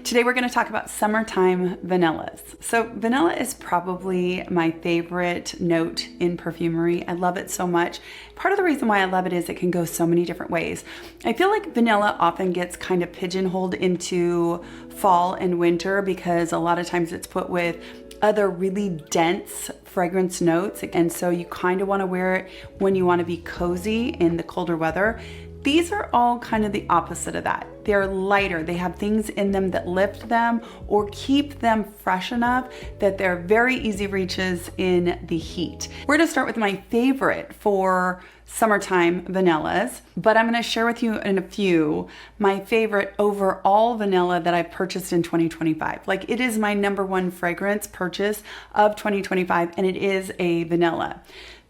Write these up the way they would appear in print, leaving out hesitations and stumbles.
Today we're going to talk about summertime vanillas. So vanilla is probably my favorite note in perfumery. I love it so much. Part of the reason why I love it is it can go so many different ways. I feel like vanilla often gets kind of pigeonholed into fall and winter because a lot of times it's put with other really dense fragrance notes, and so you kind of want to wear it when you want to be cozy in the colder weather. These are all kind of the opposite of that. They're lighter. They have things in them that lift them or keep them fresh enough that they're very easy reaches in the heat. We're gonna start with my favorite for summertime vanillas, but I'm gonna share with you in a few my favorite overall vanilla that I've purchased in 2025. Like, it is my #1 fragrance purchase of 2025, and it is a vanilla.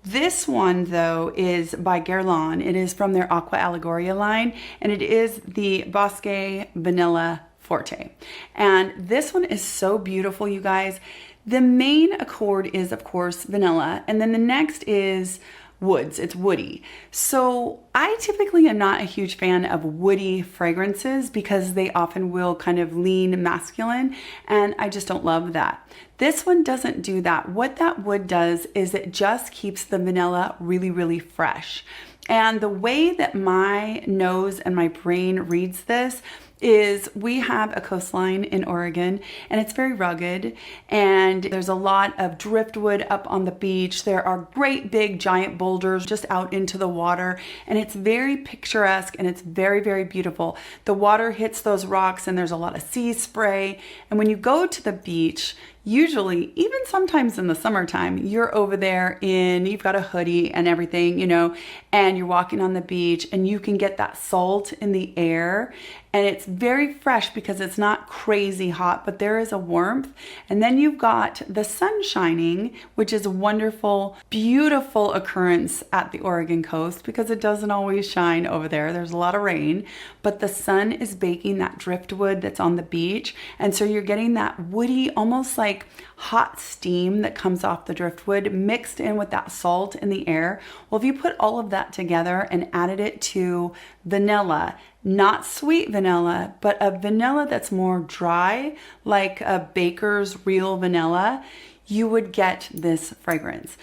This one, though, is by Guerlain. It is from their Aqua Allegoria line, and it is the Bosca Vanilla Forte. And this one is so beautiful, you guys. The main accord is, of course, vanilla, and then the next is woods. It's woody. So I typically am not a huge fan of woody fragrances because they often will kind of lean masculine, and I just don't love that. This one doesn't do that. What that wood does is it just keeps the vanilla really, really fresh. And the way that my nose and my brain reads this is we have a coastline in Oregon, and it's very rugged, and there's a lot of driftwood up on the beach. There are great big giant boulders just out into the water, and it's very picturesque and it's very, very beautiful. The water hits those rocks and there's a lot of sea spray, and when you go to the beach, usually, even sometimes in the summertime, you're over there you've got a hoodie and everything, you know, and you're walking on the beach and you can get that salt in the air, and it's very fresh because it's not crazy hot, but there is a warmth. And then you've got the sun shining, which is a wonderful, beautiful occurrence at the Oregon coast because it doesn't always shine over there. There's a lot of rain, but the sun is baking that driftwood that's on the beach. And so you're getting that woody, almost like hot steam that comes off the driftwood mixed in with that salt in the air. Well, if you put all of that together and added it to vanilla, not sweet vanilla, but a vanilla that's more dry, like a baker's real vanilla, you would get this fragrance.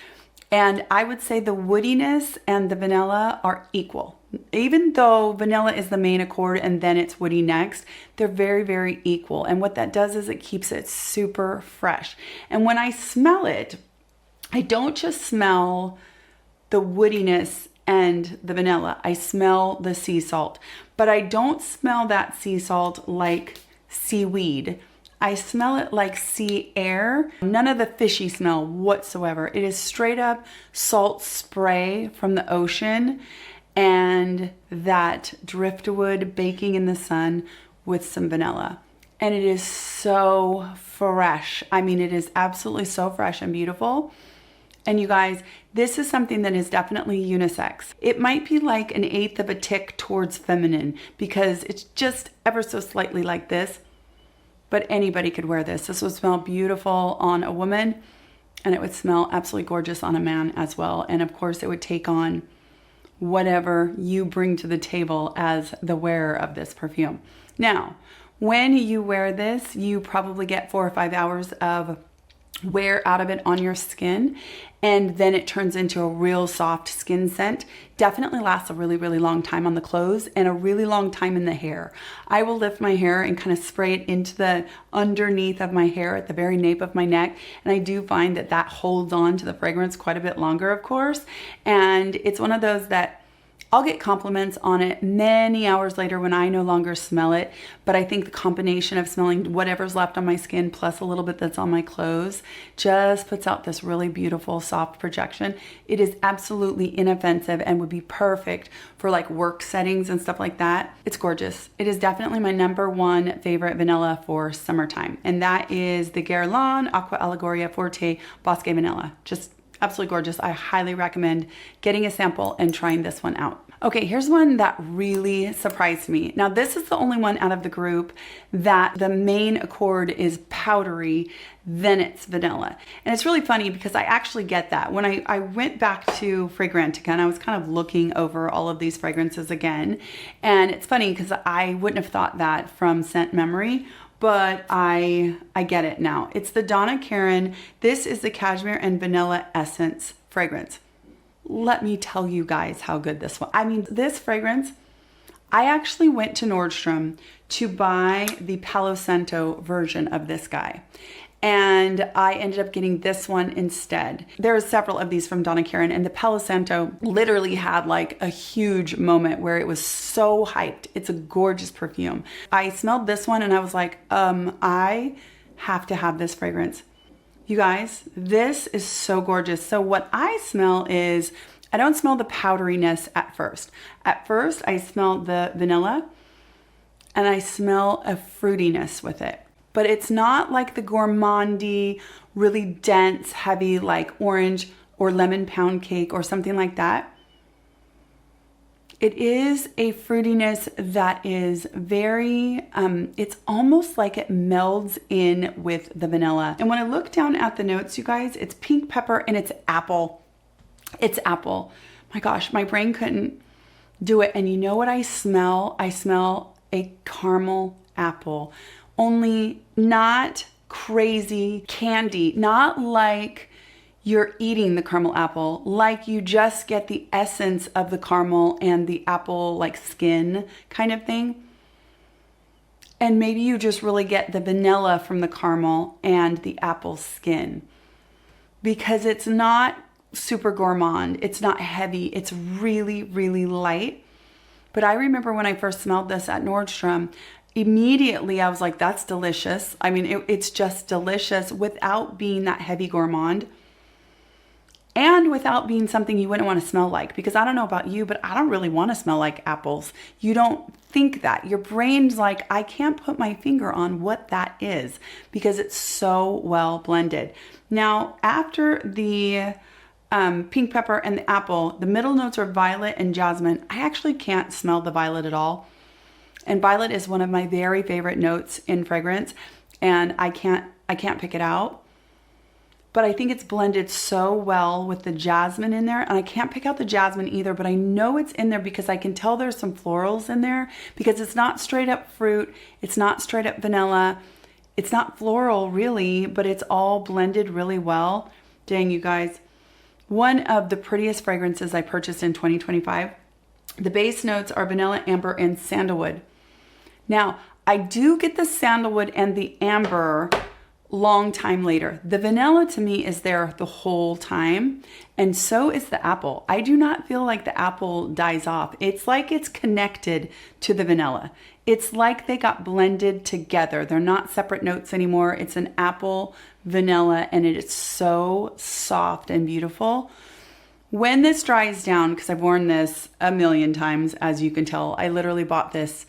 And I would say the woodiness and the vanilla are equal. Even though vanilla is the main accord and then it's woody next, they're very, very equal. And what that does is it keeps it super fresh. And when I smell it, I don't just smell the woodiness and the vanilla. I smell the sea salt, but I don't smell that sea salt like seaweed. I smell it like sea air. None of the fishy smell whatsoever. It is straight up salt spray from the ocean and that driftwood baking in the sun with some vanilla. And it is so fresh. I mean, it is absolutely so fresh and beautiful. And you guys, this is something that is definitely unisex. It might be like an 1/8 of a tick towards feminine because it's just ever so slightly like this, but anybody could wear this. This would smell beautiful on a woman, and it would smell absolutely gorgeous on a man as well. And of course, it would take on whatever you bring to the table as the wearer of this perfume. Now, when you wear this, you probably get 4 or 5 hours of wear out of it on your skin, and then it turns into a real soft skin scent. Definitely lasts a really, really long time on the clothes and a really long time in the hair. I will lift my hair and kind of spray it into the underneath of my hair at the very nape of my neck, and I do find that that holds on to the fragrance quite a bit longer, of course. And it's one of those that I'll get compliments on it many hours later when I no longer smell it, but I think the combination of smelling whatever's left on my skin plus a little bit that's on my clothes just puts out this really beautiful soft projection. It is absolutely inoffensive and would be perfect for like work settings and stuff like that. It's gorgeous. It is definitely my #1 favorite vanilla for summertime, and that is the Guerlain Aqua Allegoria Forte Bosca Vanilla. Just absolutely gorgeous. I highly recommend getting a sample and trying this one out. Okay, here's one that really surprised me. Now, this is the only one out of the group that the main accord is powdery, then it's vanilla. And it's really funny because I actually get that. When I went back to Fragrantica and I was kind of looking over all of these fragrances again, and it's funny because I wouldn't have thought that from scent memory, but I get it now. It's the Donna Karan. This is the Cashmere and Vanilla Essence fragrance. Let me tell you guys how good this one. I mean, this fragrance, I actually went to Nordstrom to buy the Palo Santo version of this guy. And I ended up getting this one instead. There are several of these from Donna Karan, and the Palo Santo literally had like a huge moment where it was so hyped. It's a gorgeous perfume. I smelled this one and I was like, I have to have this fragrance. You guys, this is so gorgeous. So what I smell is, I don't smell the powderiness at first. At first, I smell the vanilla and I smell a fruitiness with it. But it's not like the gourmandy, really dense, heavy, like orange or lemon pound cake or something like that. It is a fruitiness that is very, it's almost like it melds in with the vanilla. And when I look down at the notes, you guys, it's pink pepper and it's apple. It's apple. My gosh, my brain couldn't do it. And you know what I smell? I smell a caramel apple. Only not crazy candy, not like you're eating the caramel apple, like you just get the essence of the caramel and the apple like skin kind of thing. And maybe you just really get the vanilla from the caramel and the apple skin, because it's not super gourmand. It's not heavy. It's really, really light. But I remember when I first smelled this at Nordstrom, immediately I was like, that's delicious. I mean, it's just delicious without being that heavy gourmand and without being something you wouldn't want to smell like, because I don't know about you, but I don't really want to smell like apples. You don't think that. Your brain's like, I can't put my finger on what that is because it's so well blended. Now, after the pink pepper and the apple, the middle notes are violet and jasmine. I actually can't smell the violet at all. And violet is one of my very favorite notes in fragrance, and I can't pick it out. But I think it's blended so well with the jasmine in there, and I can't pick out the jasmine either, but I know it's in there because I can tell there's some florals in there, because it's not straight up fruit, it's not straight up vanilla, it's not floral really, but it's all blended really well. Dang, you guys. One of the prettiest fragrances I purchased in 2025. The base notes are vanilla, amber, and sandalwood. Now, I do get the sandalwood and the amber long time later. The vanilla to me is there the whole time, and so is the apple. I do not feel like the apple dies off. It's like it's connected to the vanilla. It's like they got blended together. They're not separate notes anymore. It's an apple, vanilla, and it is so soft and beautiful. When this dries down, because I've worn this a million times, as you can tell, I literally bought this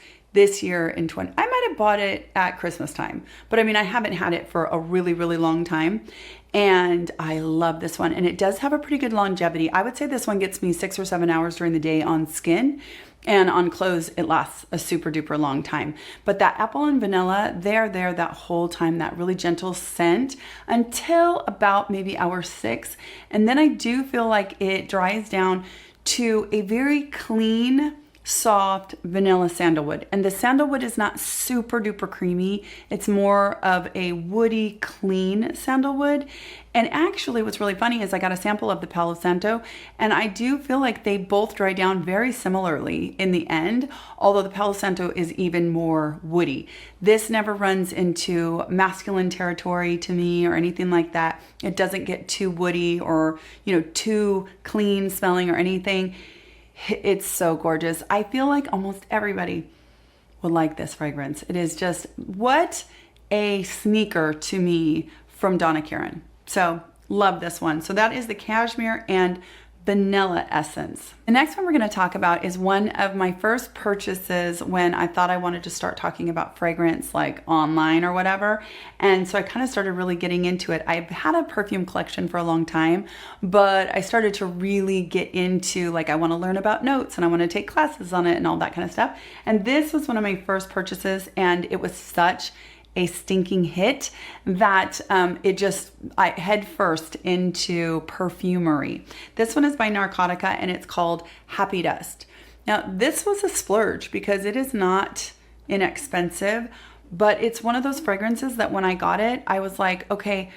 year in I might have bought it at Christmas time, but I mean, I haven't had it for a really, really long time. And I love this one. And it does have a pretty good longevity. I would say this one gets me 6 or 7 hours during the day on skin, and on clothes, it lasts a super duper long time. But that apple and vanilla, they're there that whole time, that really gentle scent until about maybe hour 6. And then I do feel like it dries down to a very clean, soft vanilla sandalwood. And the sandalwood is not super duper creamy. It's more of a woody, clean sandalwood. And actually what's really funny is I got a sample of the Palo Santo, and I do feel like they both dry down very similarly in the end, although the Palo Santo is even more woody. This never runs into masculine territory to me or anything like that. It doesn't get too woody or, too clean smelling or anything. It's so gorgeous. I feel like almost everybody would like this fragrance. It is just what a sneaker to me from Donna Karan. So love this one. So that is the Cashmere and Vanilla Essence. The next one we're going to talk about is one of my first purchases when I thought I wanted to start talking about fragrance like online or whatever. And so I kind of started really getting into it. I've had a perfume collection for a long time, but I started to really get into like, I want to learn about notes and I want to take classes on it and all that kind of stuff. And this was one of my first purchases, and it was such a stinking hit that I head first into perfumery. This one is by Narcotica, and it's called Happy Dust. Now, this was a splurge because it is not inexpensive, but it's one of those fragrances that when I got it, I was like, okay,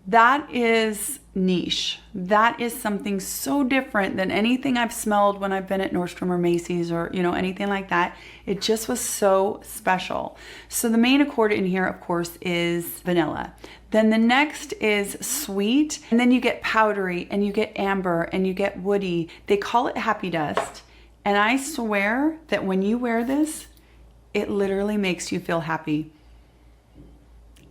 that is niche. That is something so different than anything I've smelled when I've been at Nordstrom or Macy's or, you know, anything like that. It just was so special. So the main accord in here, of course, is vanilla. Then the next is sweet, and then you get powdery, and you get amber, and you get woody. They call it happy dust. And I swear that when you wear this, it literally makes you feel happy.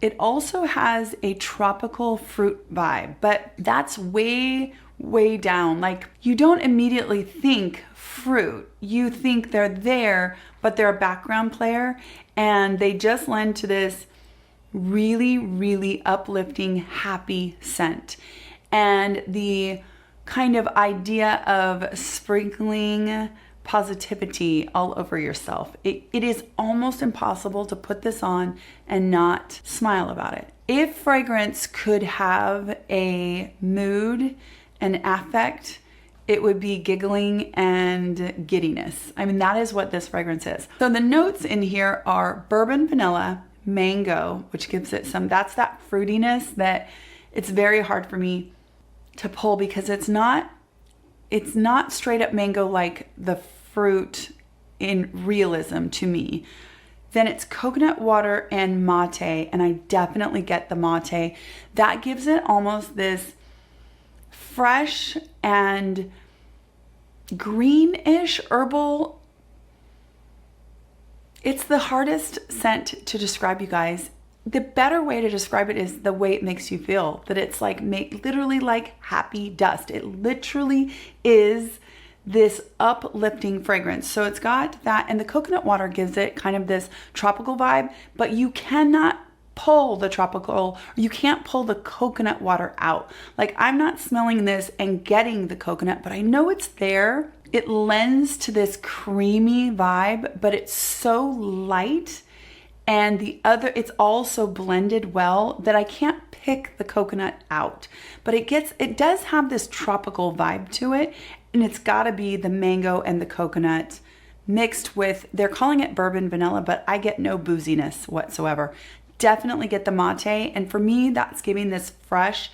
It also has a tropical fruit vibe, but that's way, way down. Like, you don't immediately think fruit. You think they're there, but they're a background player, and they just lend to this really, really uplifting, happy scent. And the kind of idea of sprinkling positivity all over yourself. It is almost impossible to put this on and not smile about it. If fragrance could have a mood and affect, it would be giggling and giddiness. I mean, that is what this fragrance is. So the notes in here are bourbon, vanilla, mango, which gives it some, that's that fruitiness that it's very hard for me to pull because it's not straight up mango like the fruit in realism to me. Then it's coconut water and mate, and I definitely get the mate. That gives it almost this fresh and greenish herbal. It's the hardest scent to describe, you guys. The better way to describe it is the way it makes you feel, that it's like literally like happy dust. It literally is this uplifting fragrance. So it's got that, and the coconut water gives it kind of this tropical vibe, but you cannot pull the tropical, you can't pull the coconut water out. Like, I'm not smelling this and getting the coconut, but I know it's there. It lends to this creamy vibe, but it's so light. And it's also blended well that I can't pick the coconut out, but it does have this tropical vibe to it. And it's gotta be the mango and the coconut mixed with, they're calling it bourbon vanilla, but I get no booziness whatsoever. Definitely get the mate. And for me, that's giving this fresh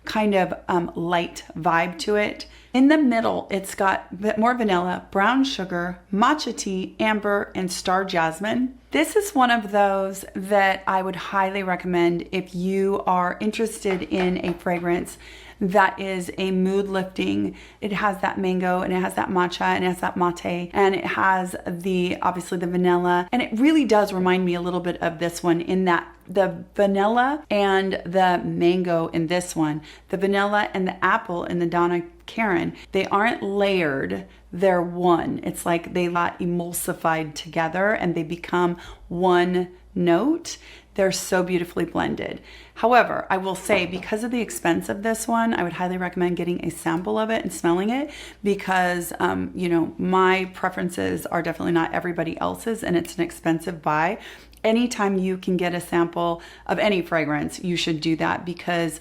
kind of light vibe to it. In the middle, it's got a bit more vanilla, brown sugar, matcha tea, amber, and star jasmine. This is one of those that I would highly recommend if you are interested in a fragrance that is a mood lifting. It has that mango, and it has that matcha, and it has that mate, and it has obviously the vanilla. And it really does remind me a little bit of this one in that the vanilla and the mango in this one, the vanilla and the apple in the Donna Karan, they aren't layered, they're one. It's like they got emulsified together and they become one note. They're so beautifully blended. However, I will say, because of the expense of this one, I would highly recommend getting a sample of it and smelling it, because you know, my preferences are definitely not everybody else's, and it's an expensive buy. Anytime you can get a sample of any fragrance, you should do that, because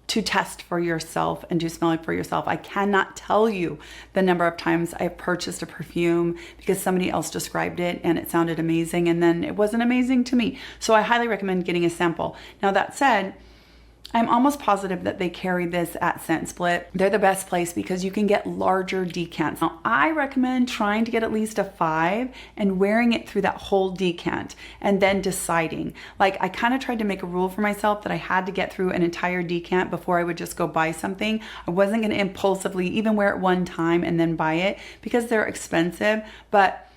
to test for yourself and to smell it for yourself. I cannot tell you the number of times I've purchased a perfume because somebody else described it and it sounded amazing, and then it wasn't amazing to me. So I highly recommend getting a sample. Now, that said, I'm almost positive that they carry this at Scent Split. They're the best place because you can get larger decants. Now, I recommend trying to get at least a 5 and wearing it through that whole decant and then deciding. Like, I kind of tried to make a rule for myself that I had to get through an entire decant before I would just go buy something. I wasn't going to impulsively even wear it one time and then buy it because they're expensive, but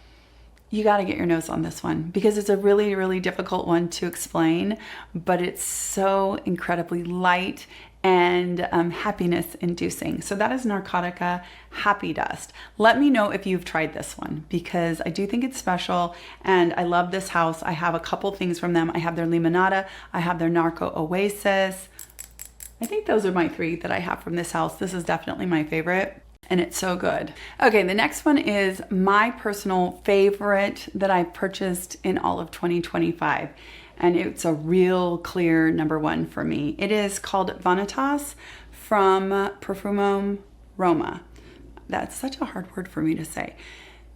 you got to get your nose on this one because it's a really, really difficult one to explain, but it's so incredibly light and happiness inducing. So that is Narcotica Happy Dust. Let me know if you've tried this one, because I do think it's special and I love this house. I have a couple things from them. I have their Limonada, I have their Narco Oasis. I think those are my 3 that I have from this house. This is definitely my favorite. And it's so good. Okay, the next one is my personal favorite that I purchased in all of 2025. And it's a real clear number 1 for me. It is called Vanitas from Perfume Roma. That's such a hard word for me to say.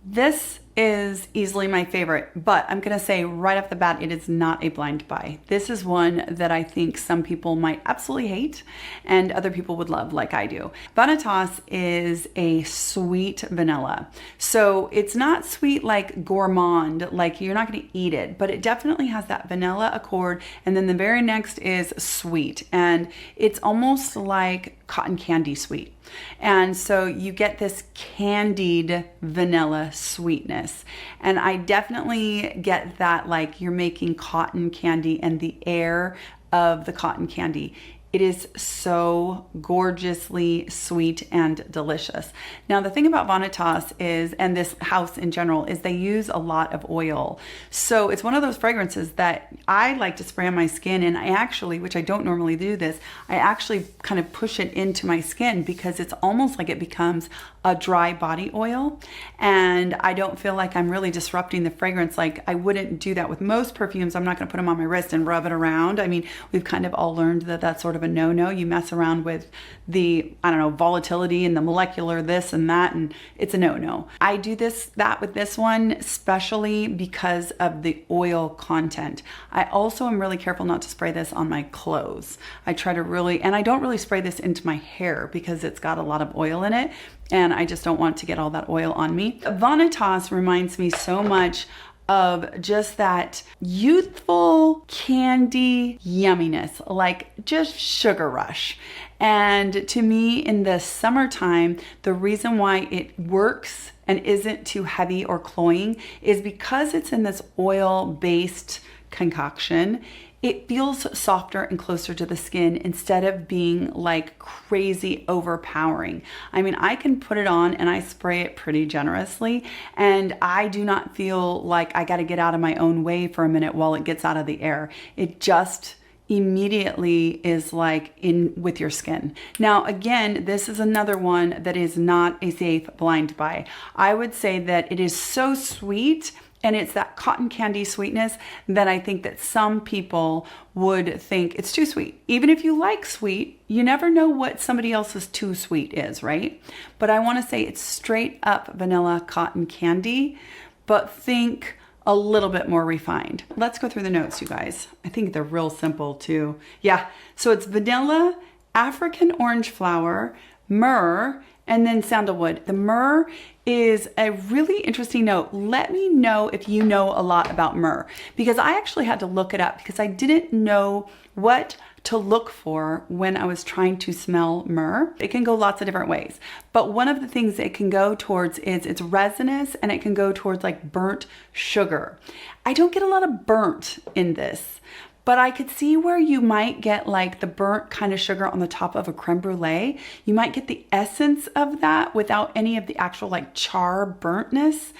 This is easily my favorite, but I'm gonna say right off the bat, it is not a blind buy. This is one that I think some people might absolutely hate and other people would love, like I do. Vanitas is a sweet vanilla. So it's not sweet like gourmand, like you're not gonna eat it, but it definitely has that vanilla accord. And then the very next is sweet. And it's almost like cotton candy sweet. And so you get this candied vanilla sweetness. And I definitely get that, like you're making cotton candy and the air of the cotton candy. It is so gorgeously sweet and delicious. Now, the thing about Vanitas is, and this house in general, is they use a lot of oil. So it's one of those fragrances that I like to spray on my skin, and I actually, which I don't normally do this, I actually kind of push it into my skin because it's almost like it becomes a dry body oil. And I don't feel like I'm really disrupting the fragrance. Like I wouldn't do that with most perfumes. I'm not gonna put them on my wrist and rub it around. I mean, we've kind of all learned that that's sort of a no-no. You mess around with the, I don't know, volatility and the molecular this and that, and it's a no-no. I do that with this one, especially because of the oil content. I also am really careful not to spray this on my clothes. I try to really, and I don't really spray this into my hair because it's got a lot of oil in it, and I just don't want to get all that oil on me. Vanitas reminds me so much of just that youthful candy yumminess, like just sugar rush. And to me, in the summertime, the reason why it works and isn't too heavy or cloying is because it's in this oil-based concoction. It feels softer and closer to the skin instead of being like crazy overpowering. I mean, I can put it on and I spray it pretty generously, and I do not feel like I got to get out of my own way for a minute while it gets out of the air. It just immediately is like in with your skin. Now, again, this is another one that is not a safe blind buy. I would say that it is so sweet, and it's that cotton candy sweetness that I think that some people would think it's too sweet. Even if you like sweet, you never know what somebody else's too sweet is, right? But I want to say it's straight up vanilla cotton candy, but think a little bit more refined. Let's go through the notes, you guys. I think they're real simple too. Yeah, so it's vanilla, African orange flower, myrrh, and then sandalwood. The myrrh is a really interesting note. Let me know if you know a lot about myrrh, because I actually had to look it up because I didn't know what to look for when I was trying to smell myrrh. It can go lots of different ways, but one of the things it can go towards is it's resinous, and it can go towards like burnt sugar. I don't get a lot of burnt in this, but I could see where you might get like the burnt kind of sugar on the top of a creme brulee. You might get the essence of that without any of the actual like char burntness.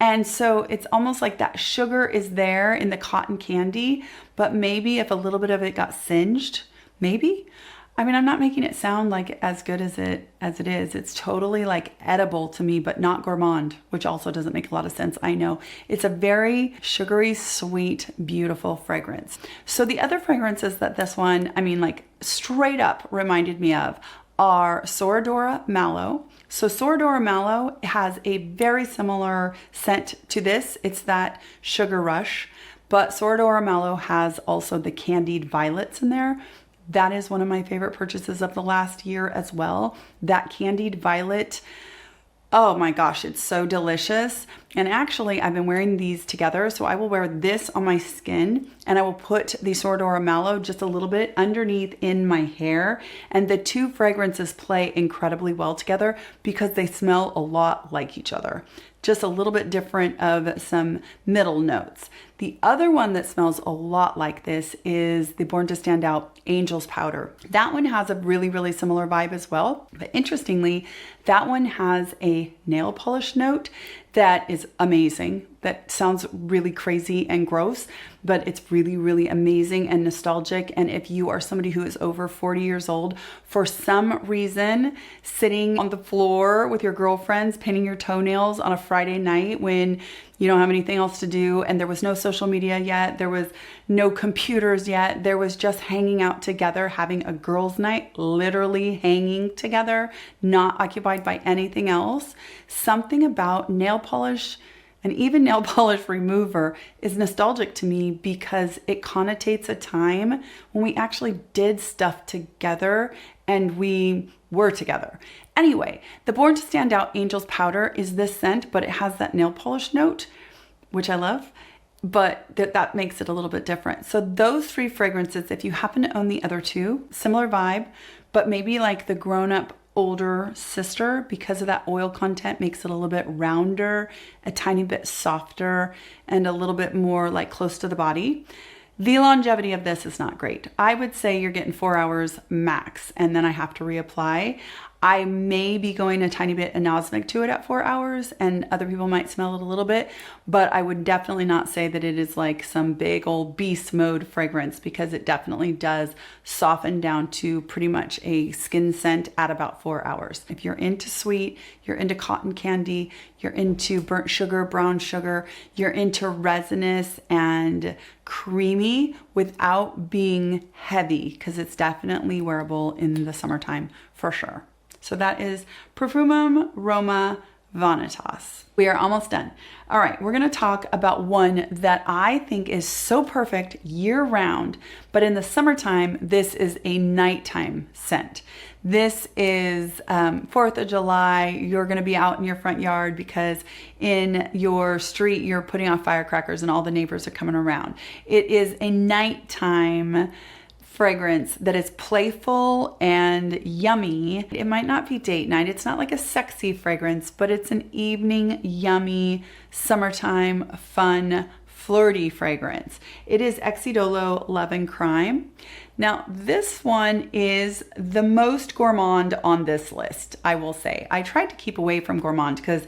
And so it's almost like that sugar is there in the cotton candy, but maybe if a little bit of it got singed, maybe. I mean, I'm not making it sound like as good as it is. It's totally like edible to me, but not gourmand, which also doesn't make a lot of sense. I know. It's a very sugary, sweet, beautiful fragrance. So the other fragrances that this one, I mean, like straight up reminded me of are Soradora Mallow. So Soradora Mallow has a very similar scent to this. It's that sugar rush, but Soradora Mallow has also the candied violets in there. That is one of my favorite purchases of the last year as well. That candied violet, oh my gosh, it's so delicious. And actually, I've been wearing these together. So I will wear this on my skin, and I will put the Soradora Mallow just a little bit underneath in my hair. And the two fragrances play incredibly well together because they smell a lot like each other. Just a little bit different of some middle notes. The other one that smells a lot like this is the Born to Stand Out Angel's Powder. That one has a really, really similar vibe as well. But interestingly, that one has a nail polish note that is amazing. That sounds really crazy and gross, but it's really, really amazing and nostalgic. And if you are somebody who is over 40 years old, for some reason, sitting on the floor with your girlfriends, painting your toenails on a Friday night when you don't have anything else to do, and there was no social media yet, there was no computers yet, there was just hanging out together, having a girls' night, literally hanging together, not occupied by anything else. Something about nail polish and even nail polish remover is nostalgic to me because it connotates a time when we actually did stuff together and we were together. Anyway, the Born to Stand Out Angel's Powder is this scent, but it has that nail polish note, which I love, but that makes it a little bit different. So those 3 fragrances, if you happen to own the other 2, similar vibe, but maybe like the grown-up older sister, because of that oil content, makes it a little bit rounder, a tiny bit softer, and a little bit more like close to the body. The longevity of this is not great. I would say you're getting 4 hours max, and then I have to reapply. I may be going a tiny bit anosmic to it at 4 hours, and other people might smell it a little bit, but I would definitely not say that it is like some big old beast mode fragrance, because it definitely does soften down to pretty much a skin scent at about 4 hours. If you're into sweet, you're into cotton candy, you're into burnt sugar, brown sugar, you're into resinous and creamy without being heavy, because it's definitely wearable in the summertime for sure. So that is Perfumum Roma Vanitas. We are almost done. All right, we're gonna talk about one that I think is so perfect year round, but in the summertime, this is a nighttime scent. This is 4th of July, you're gonna be out in your front yard because in your street, you're putting off firecrackers and all the neighbors are coming around. It is a nighttime fragrance that is playful and yummy. It might not be date night. It's not like a sexy fragrance, but it's an evening, yummy, summertime, fun, flirty fragrance. It is Exidolo Love and Crime. Now, this one is the most gourmand on this list, I will say. I tried to keep away from gourmand because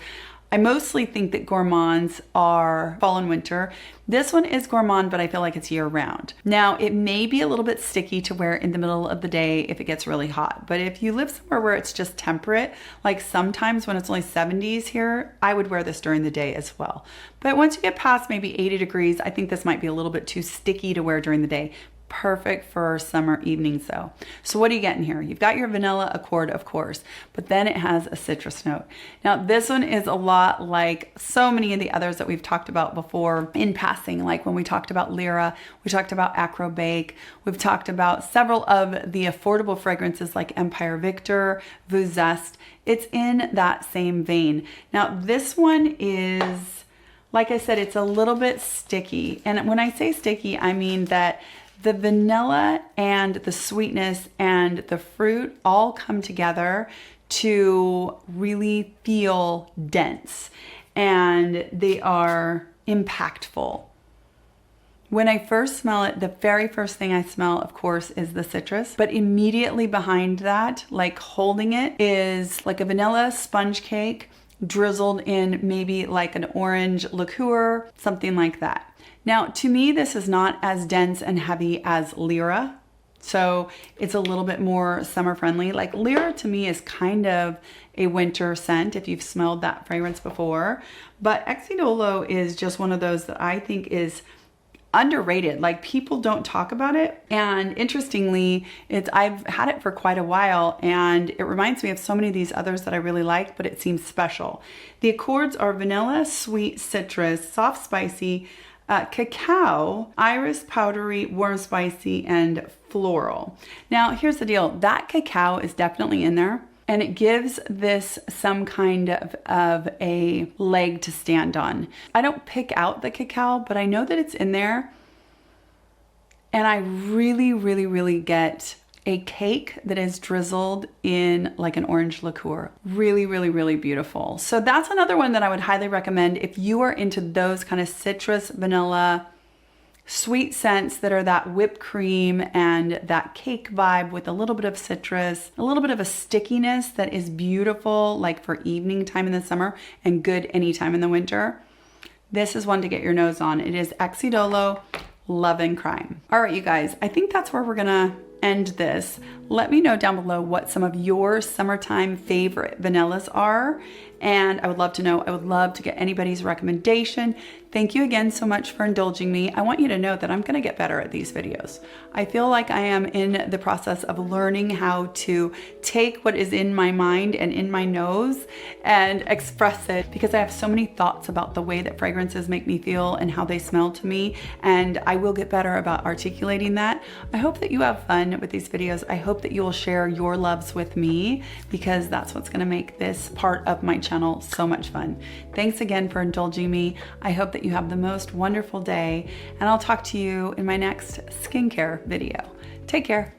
I mostly think that gourmands are fall and winter. This one is gourmand, but I feel like it's year round. Now, it may be a little bit sticky to wear in the middle of the day if it gets really hot, but if you live somewhere where it's just temperate, like sometimes when it's only 70s here, I would wear this during the day as well. But once you get past maybe 80 degrees, I think this might be a little bit too sticky to wear during the day. Perfect for summer evenings though. So what are you getting here? You've got your vanilla accord, of course, but then it has a citrus note. Now this one is a lot like so many of the others that we've talked about before in passing, like when we talked about Lyra, we talked about Acro Bake, we've talked about several of the affordable fragrances like Empire Victor, Vous Zest. It's in that same vein. Now this one is, like I said, it's a little bit sticky. And when I say sticky, I mean that the vanilla and the sweetness and the fruit all come together to really feel dense, and they are impactful. When I first smell it, the very first thing I smell, of course, is the citrus, but immediately behind that, like holding it, is like a vanilla sponge cake drizzled in maybe like an orange liqueur, something like that. Now, to me, this is not as dense and heavy as Lyra, so it's a little bit more summer friendly. Like Lyra to me is kind of a winter scent if you've smelled that fragrance before, but Exidolo is just one of those that I think is underrated. Like people don't talk about it, and interestingly, I've had it for quite a while, and it reminds me of so many of these others that I really like, but it seems special. The accords are vanilla, sweet, citrus, soft, spicy, cacao, iris, powdery, warm, spicy, and floral. Now, here's the deal. That cacao is definitely in there, and it gives this some kind of a leg to stand on. I don't pick out the cacao, but I know that it's in there, and I really, really, really get a cake that is drizzled in like an orange liqueur. Really, really, really beautiful. So that's another one that I would highly recommend if you are into those kind of citrus, vanilla, sweet scents that are that whipped cream and that cake vibe with a little bit of citrus, a little bit of a stickiness that is beautiful, like for evening time in the summer and good anytime in the winter. This is one to get your nose on. It is Exidolo Love and Crime. All right, you guys, I think that's where we're gonna end this. Let me know down below what some of your summertime favorite vanillas are, and I would love to know. I would love to get anybody's recommendation. Thank you again so much for indulging me. I want you to know that I'm gonna get better at these videos. I feel like I am in the process of learning how to take what is in my mind and in my nose and express it, because I have so many thoughts about the way that fragrances make me feel and how they smell to me, and I will get better about articulating that. I hope that you have fun with these videos. I hope that you will share your loves with me, because that's what's gonna make this part of my channel so much fun. Thanks again for indulging me. I hope that you have the most wonderful day, and I'll talk to you in my next skincare video. Take care.